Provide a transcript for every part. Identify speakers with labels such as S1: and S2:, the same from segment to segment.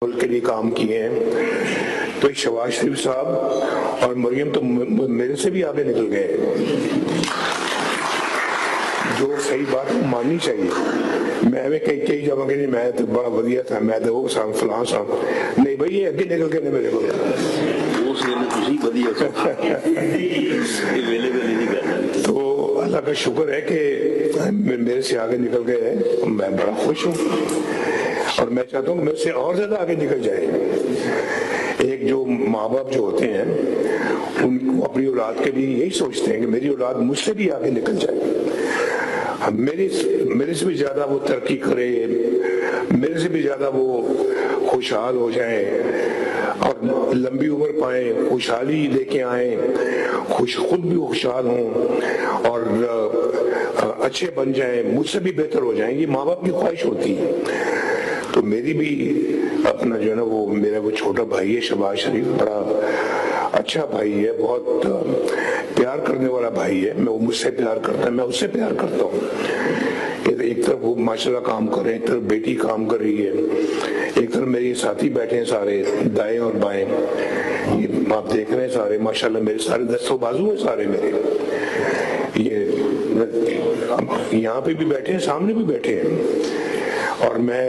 S1: ملک کے لیے کام کیے ہیں. تو شہباز شریف صاحب اور مریم تو میرے سے بھی آگے نکل گئے. جو صحیح بات ماننی چاہیے. میں کئی جگہ کہ میں تو بڑا ودیا تھا, میں تو وہ صاحب فلاں صاحب, نہیں بھائی یہ اگے نکل گئے میرے کو. تو اللہ کا شکر ہے کہ میرے سے آگے نکل گئے ہیں, میں بڑا خوش ہوں اور میں چاہتا ہوں کہ میرے سے اور زیادہ آگے نکل جائے. ایک جو ماں باپ جو ہوتے ہیں ان کو اپنی اولاد کے لیے یہی سوچتے ہیں کہ میری اولاد مجھ سے بھی آگے نکل جائے, میرے سے بھی زیادہ وہ ترقی کرے, میرے سے بھی زیادہ وہ خوشحال ہو جائیں اور لمبی عمر پائیں, خوشحالی لے کے آئیں, خود بھی خوشحال ہوں اور اچھے بن جائیں, مجھ سے بھی بہتر ہو جائیں. یہ ماں باپ کی خواہش ہوتی ہے. تو میری بھی اپنا جو ہے نا وہ میرا وہ چھوٹا بھائی ہے شہباز شریف, بڑا اچھا بھائی ہے, بہت پیار کرنے والا بھائی ہے. وہ مجھ سے پیار کرتا ہے, میں اس سے پیار کرتا ہوں. ایک طرف وہ ماشاءاللہ کام کر رہے ہیں, ایک طرف بیٹی کام کر رہی ہے, ایک طرف میرے ساتھی بیٹھے ہیں سارے دائیں اور بائیں, یہ آپ دیکھ رہے ہیں سارے ماشاءاللہ میرے سارے دستوں بازو ہیں سارے میرے. یہ یہاں پہ بھی بیٹھے ہیں, سامنے بھی بیٹھے ہیں, اور میں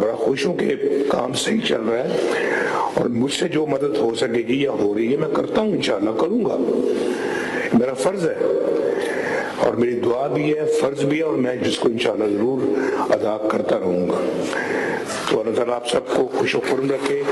S1: بڑا خوش ہوں کہ کام صحیح چل رہا ہے اور مجھ سے جو مدد ہو سکے گی یا ہو رہی ہے میں کرتا ہوں, انشاءاللہ کروں گا. میرا فرض ہے اور میری دعا بھی ہے, فرض بھی ہے, اور میں جس کو انشاءاللہ ضرور ادا کرتا رہوں گا. تو اللہ تعالیٰ آپ سب کو خوش و خرم رکھے.